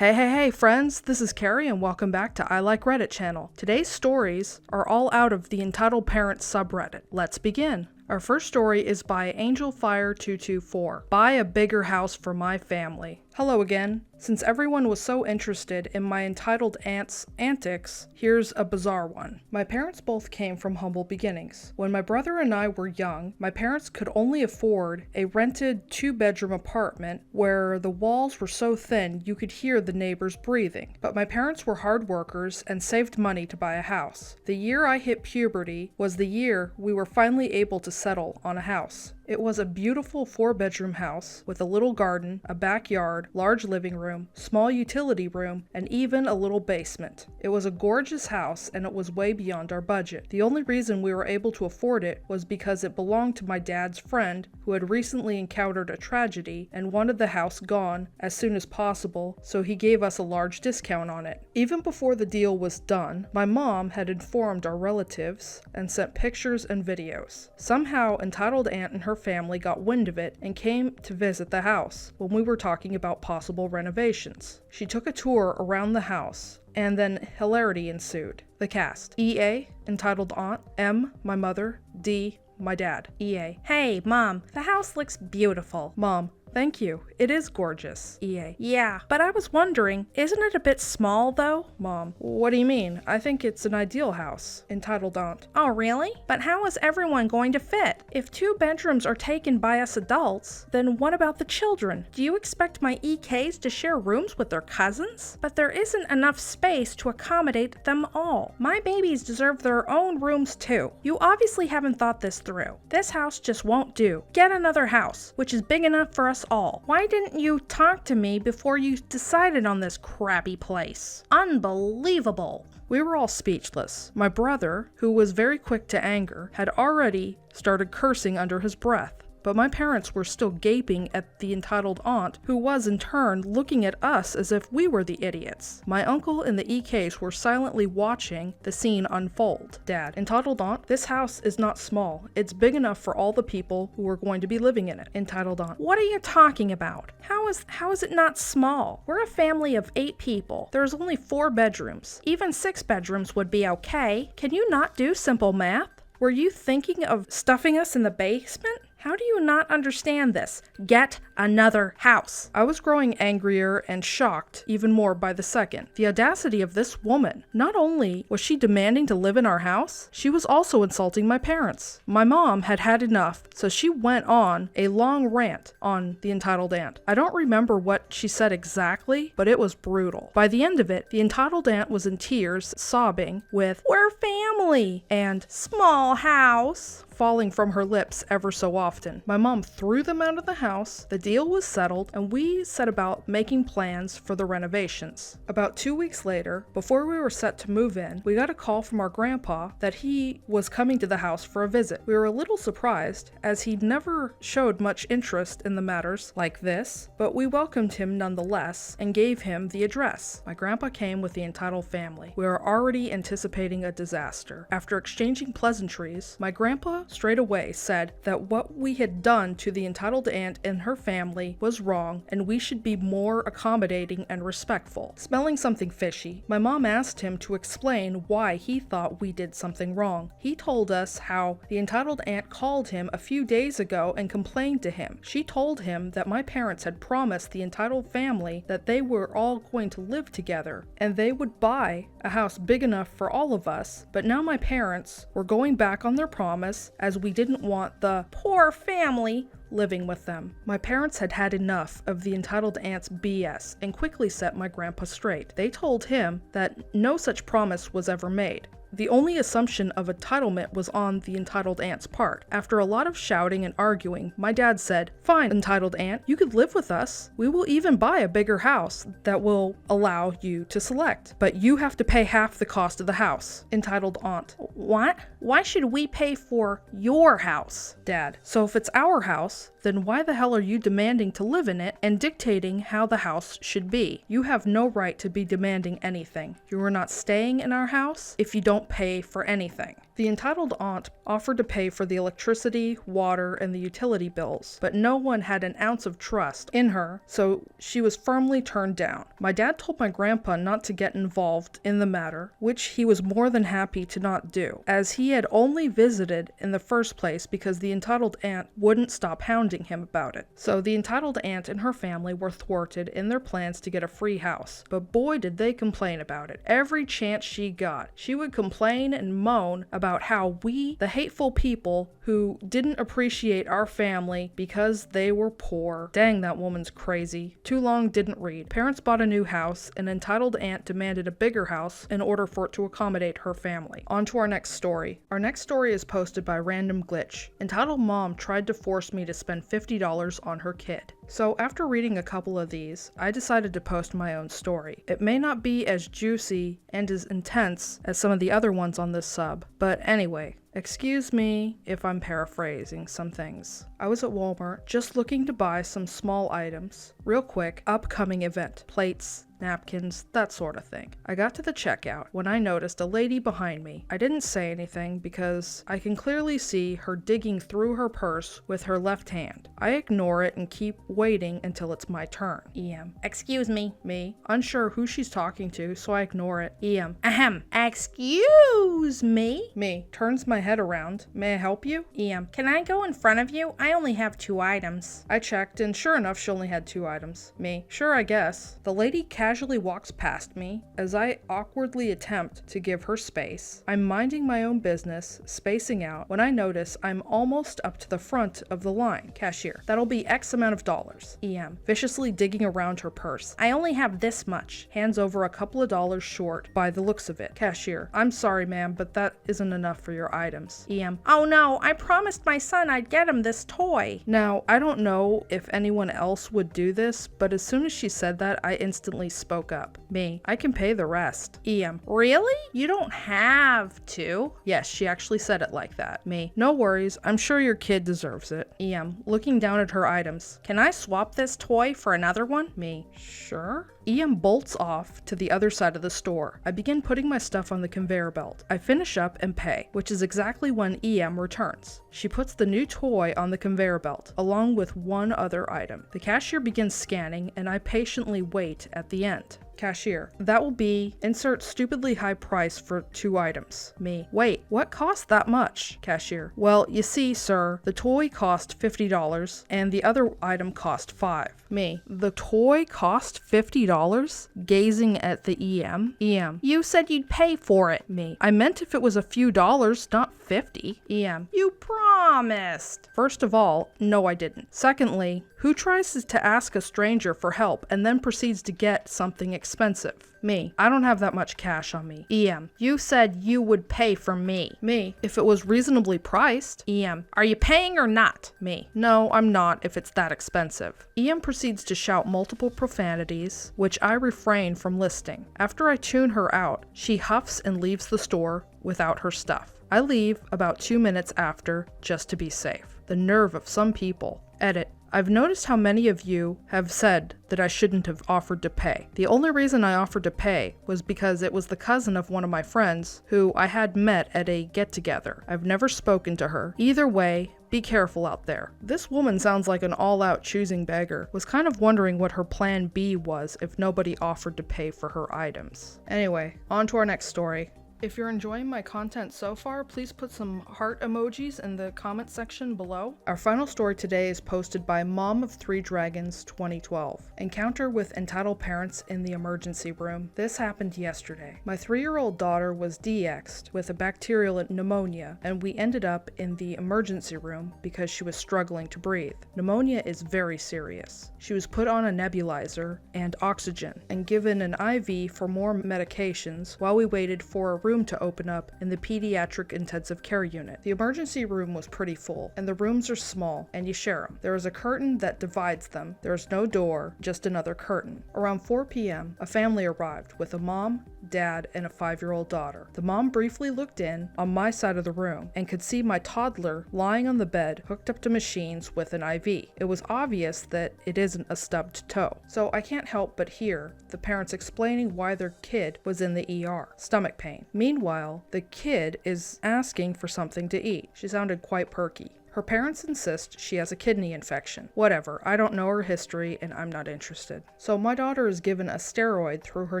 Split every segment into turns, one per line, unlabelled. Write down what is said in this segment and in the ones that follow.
Hey friends, this is Carrie and welcome back to I Like Reddit channel. Today's stories are all out of the Entitled Parents subreddit. Let's begin. Our first story is by AngelFire224. Buy a bigger house for my family. Hello again. Since everyone was so interested in my entitled aunt's antics, here's a bizarre one. My parents both came from humble beginnings. When my brother and I were young, my parents could only afford a rented 2-bedroom apartment where the walls were so thin you could hear the neighbors breathing. But my parents were hard workers and saved money to buy a house. The year I hit puberty was the year we were finally able to settle on a house. It was a beautiful 4-bedroom house with a little garden, a backyard, large living room, small utility room, and even a little basement. It was a gorgeous house and it was way beyond our budget. The only reason we were able to afford it was because it belonged to my dad's friend who had recently encountered a tragedy and wanted the house gone as soon as possible, so he gave us a large discount on it. Even before the deal was done, my mom had informed our relatives and sent pictures and videos. Somehow, entitled aunt and her family got wind of it and came to visit the house when we were talking about possible renovations. She took a tour around the house, and then hilarity ensued. The cast: EA, entitled aunt; M, my mother; D, my dad. EA:
Hey, Mom, the house looks beautiful.
Mom: Thank you. It is gorgeous.
EA: Yeah, but I was wondering, isn't it a bit small though?
Mom: What do you mean? I think it's an ideal house. Entitled aunt:
Oh, really? But how is everyone going to fit? If 2 bedrooms are taken by us adults, then what about the children? Do you expect my EKs to share rooms with their cousins? But there isn't enough space to accommodate them all. My babies deserve their own rooms too. You obviously haven't thought this through. This house just won't do. Get another house, which is big enough for us all. Why didn't you talk to me before you decided on this crappy place? Unbelievable.
We were all speechless. My brother, who was very quick to anger, had already started cursing under his breath. But my parents were still gaping at the entitled aunt, who was in turn looking at us as if we were the idiots. My uncle and the EKs were silently watching the scene unfold. Dad: Entitled aunt, this house is not small. It's big enough for all the people who are going to be living in it. Entitled aunt:
What are you talking about? How is it not small? We're a family of 8 people. There's only 4 bedrooms. Even 6 bedrooms would be okay. Can you not do simple math? Were you thinking of stuffing us in the basement? How do you not understand this? Get another house.
I was growing angrier and shocked even more by the second. The audacity of this woman. Not only was she demanding to live in our house, she was also insulting my parents. My mom had had enough, so she went on a long rant on the entitled aunt. I don't remember what she said exactly, but it was brutal. By the end of it, the entitled aunt was in tears, sobbing with
"We're family"
and
"small house"
falling from her lips ever so often. My mom threw them out of the house, the deal was settled, and we set about making plans for the renovations. About 2 weeks later, before we were set to move in, we got a call from our grandpa that he was coming to the house for a visit. We were a little surprised, as he never showed much interest in the matters like this, but we welcomed him nonetheless and gave him the address. My grandpa came with the entitled family. We were already anticipating a disaster. After exchanging pleasantries, my grandpa straight away said that what we had done to the entitled aunt and her family was wrong and we should be more accommodating and respectful. Smelling something fishy, my mom asked him to explain why he thought we did something wrong. He told us how the entitled aunt called him a few days ago and complained to him. She told him that my parents had promised the entitled family that they were all going to live together and they would buy a house big enough for all of us, but now my parents were going back on their promise as we didn't want the poor family living with them. My parents had had enough of the entitled aunt's BS and quickly set my grandpa straight. They told him that no such promise was ever made. The only assumption of entitlement was on the entitled aunt's part. After a lot of shouting and arguing, my dad said, "Fine, entitled aunt, you could live with us. We will even buy a bigger house that will allow you to select, but you have to pay half the cost of the house." Entitled aunt:
What? Why should we pay for your house?
Dad: So if it's our house, then why the hell are you demanding to live in it and dictating how the house should be? You have no right to be demanding anything. You are not staying in our house if you don't pay for anything. The entitled aunt offered to pay for the electricity, water, and the utility bills, but no one had an ounce of trust in her, so she was firmly turned down. My dad told my grandpa not to get involved in the matter, which he was more than happy to not do, as he had only visited in the first place because the entitled aunt wouldn't stop hounding him about it. So the entitled aunt and her family were thwarted in their plans to get a free house, but boy did they complain about it. Every chance she got, she would complain and moan about how we, the hateful people who didn't appreciate our family because they were poor. Dang, that woman's crazy. Too long didn't read. Parents bought a new house, an entitled aunt demanded a bigger house in order for it to accommodate her family. On to our next story. Our next story is posted by Random Glitch. Entitled mom tried to force me to spend $50 on her kid. So after reading a couple of these, I decided to post my own story. It may not be as juicy and as intense as some of the other ones on this sub, but anyway, excuse me if I'm paraphrasing some things. I was at Walmart just looking to buy some small items. Real quick, upcoming event, plates, napkins, that sort of thing. I got to the checkout when I noticed a lady behind me. I didn't say anything because I can clearly see her digging through her purse with her left hand. I ignore it and keep waiting until it's my turn. EM.
Excuse me.
Me. Unsure who she's talking to, so I ignore it. EM.
Ahem. Excuse me.
Me. Turns my head around. May I help you?
EM. Can I go in front of you? I only have 2 items.
I checked, and sure enough, she only had 2 items. Me. Sure, I guess. The lady casually walks past me as I awkwardly attempt to give her space. I'm minding my own business, spacing out, when I notice I'm almost up to the front of the line. Cashier. That'll be X amount of dollars. EM. Viciously digging around her purse.
I only have this much.
Hands over a couple of dollars short by the looks of it. Cashier. I'm sorry, ma'am, but that isn't enough for your items.
EM. Oh no, I promised my son I'd get him this toy.
Now, I don't know if anyone else would do this, but as soon as she said that, I instantly spoke up. Me. I can pay the rest. EM.
Really? You don't have to.
Yes, she actually said it like that. Me. No worries, I'm sure your kid deserves it. EM. Looking down at her items.
Can I swap this toy for another one?
Me. Sure. EM bolts off to the other side of the store. I begin putting my stuff on the conveyor belt. I finish up and pay, which is exactly when EM returns. She puts the new toy on the conveyor belt, along with one other item. The cashier begins scanning, and I patiently wait at the end. Cashier. That will be insert stupidly high price for 2 items. Me. Wait, what cost that much? Cashier. Well, you see, sir, the toy cost $50 and the other item cost $5. Me. The toy cost $50? Gazing at the EM. EM.
You said you'd pay for it.
Me. I meant if it was a few dollars, not 50. EM.
You promised.
First of all, no I didn't. Secondly, who tries to ask a stranger for help and then proceeds to get something expensive? Me. I don't have that much cash on me. EM.
You said you would pay for me.
Me. If it was reasonably priced.
EM. Are you paying or not?
Me. No, I'm not if it's that expensive. EM proceeds to shout multiple profanities, which I refrain from listing. After I tune her out, she huffs and leaves the store without her stuff. I leave about 2 minutes after, just to be safe. The nerve of some people. Edit. I've noticed how many of you have said that I shouldn't have offered to pay. The only reason I offered to pay was because it was the cousin of one of my friends who I had met at a get-together. I've never spoken to her. Either way, be careful out there. This woman sounds like an all-out choosing beggar. Was kind of wondering what her plan B was if nobody offered to pay for her items. Anyway, on to our next story. If you're enjoying my content so far, please put some heart emojis in the comment section below. Our final story today is posted by Mom of 3 Dragons 2012. Encounter with entitled parents in the emergency room. This happened yesterday. My 3-year-old daughter was DX'd with a bacterial pneumonia, and we ended up in the emergency room because she was struggling to breathe. Pneumonia is very serious. She was put on a nebulizer and oxygen and given an IV for more medications while we waited for a room to open up in the pediatric intensive care unit. The emergency room was pretty full, and the rooms are small, and you share them. There is a curtain that divides them. There is no door, just another curtain. Around 4 p.m., a family arrived with a mom, dad, and a 5-year-old daughter. The mom briefly looked in on my side of the room and could see my toddler lying on the bed hooked up to machines with an IV. It was obvious that it isn't a stubbed toe. So I can't help but hear the parents explaining why their kid was in the ER. Stomach pain. Meanwhile, the kid is asking for something to eat. She sounded quite perky. Her parents insist she has a kidney infection. Whatever, I don't know her history and I'm not interested. So my daughter is given a steroid through her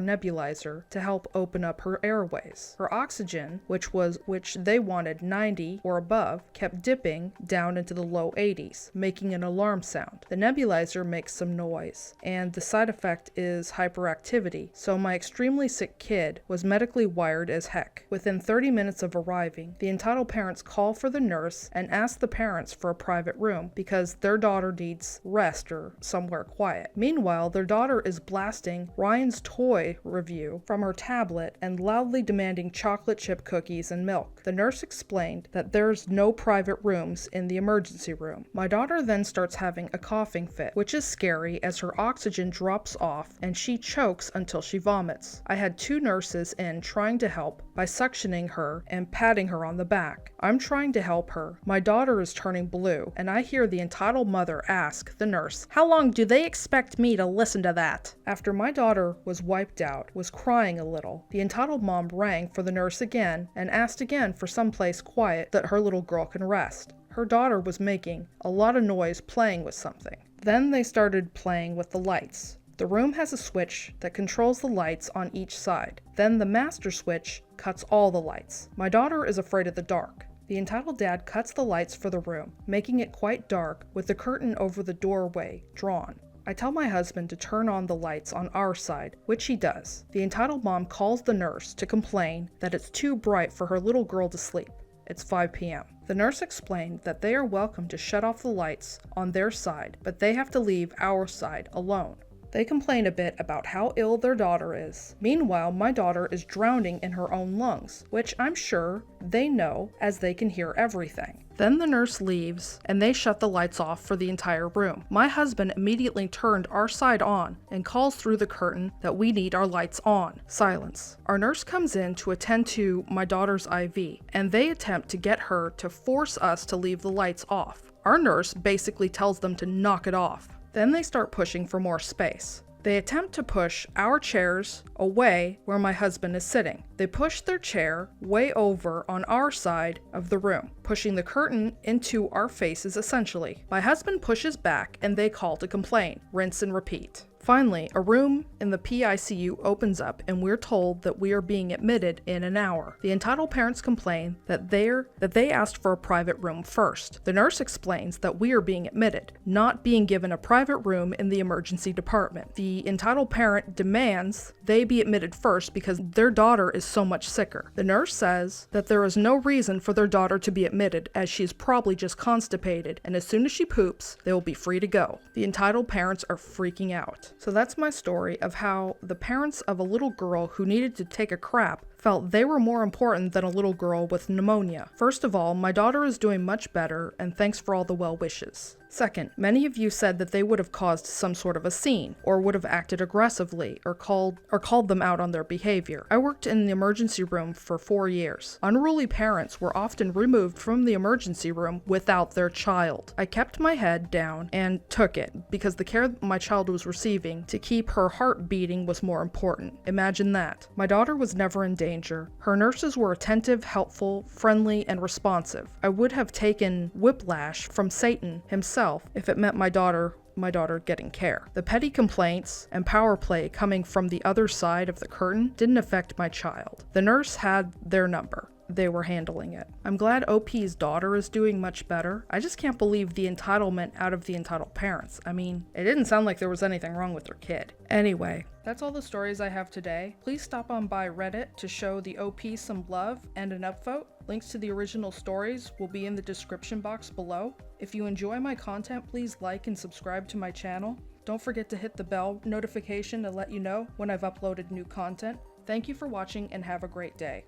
nebulizer to help open up her airways. Her oxygen, which they wanted 90 or above, kept dipping down into the low 80s, making an alarm sound. The nebulizer makes some noise, and the side effect is hyperactivity, so my extremely sick kid was medically wired as heck. Within 30 minutes of arriving, the entitled parents call for the nurse and ask the parents for a private room because their daughter needs rest or somewhere quiet. Meanwhile, their daughter is blasting Ryan's toy review from her tablet and loudly demanding chocolate chip cookies and milk. The nurse explained that there's no private rooms in the emergency room. My daughter then starts having a coughing fit, which is scary as her oxygen drops off and she chokes until she vomits. I had 2 nurses in trying to help by suctioning her and patting her on the back. I'm trying to help her. My daughter is turning blue, and I hear the entitled mother ask the nurse, "How long do they expect me to listen to that?" After my daughter was wiped out, was crying a little, the entitled mom rang for the nurse again and asked again for someplace quiet that her little girl can rest. Her daughter was making a lot of noise playing with something. Then they started playing with the lights. The room has a switch that controls the lights on each side. Then the master switch cuts all the lights. My daughter is afraid of the dark. The entitled dad cuts the lights for the room, making it quite dark with the curtain over the doorway drawn. I tell my husband to turn on the lights on our side, which he does. The entitled mom calls the nurse to complain that it's too bright for her little girl to sleep. It's 5 p.m. The nurse explained that they are welcome to shut off the lights on their side, but they have to leave our side alone. They complain a bit about how ill their daughter is. Meanwhile, my daughter is drowning in her own lungs, which I'm sure they know as they can hear everything. Then the nurse leaves and they shut the lights off for the entire room. My husband immediately turned our side on and calls through the curtain that we need our lights on. Silence. Our nurse comes in to attend to my daughter's IV, and they attempt to get her to force us to leave the lights off. Our nurse basically tells them to knock it off. Then they start pushing for more space. They attempt to push our chairs away where my husband is sitting. They push their chair way over on our side of the room, pushing the curtain into our faces essentially. My husband pushes back and they call to complain. Rinse and repeat. Finally, a room in the PICU opens up and we're told that we are being admitted in an hour. The entitled parents complain that they asked for a private room first. The nurse explains that we are being admitted, not being given a private room in the emergency department. The entitled parent demands they be admitted first because their daughter is so much sicker. The nurse says that there is no reason for their daughter to be admitted as she is probably just constipated, and as soon as she poops, they will be free to go. The entitled parents are freaking out. So that's my story of how the parents of a little girl who needed to take a crap felt they were more important than a little girl with pneumonia. First of all, my daughter is doing much better, and thanks for all the well wishes. Second, many of you said that they would have caused some sort of a scene, or would have acted aggressively, or called them out on their behavior. I worked in the emergency room for 4 years. Unruly parents were often removed from the emergency room without their child. I kept my head down and took it, because the care my child was receiving to keep her heart beating was more important. Imagine that. My daughter was never in danger. Her nurses were attentive, helpful, friendly, and responsive. I would have taken whiplash from Satan himself if it meant my daughter getting care. The petty complaints and power play coming from the other side of the curtain didn't affect my child. The nurse had their number. They were handling it. I'm glad OP's daughter is doing much better. I just can't believe the entitlement out of the entitled parents. I mean, it didn't sound like there was anything wrong with their kid. Anyway, that's all the stories I have today. Please stop on by Reddit to show the OP some love and an upvote. Links to the original stories will be in the description box below. If you enjoy my content, please like and subscribe to my channel. Don't forget to hit the bell notification to let you know when I've uploaded new content. Thank you for watching and have a great day.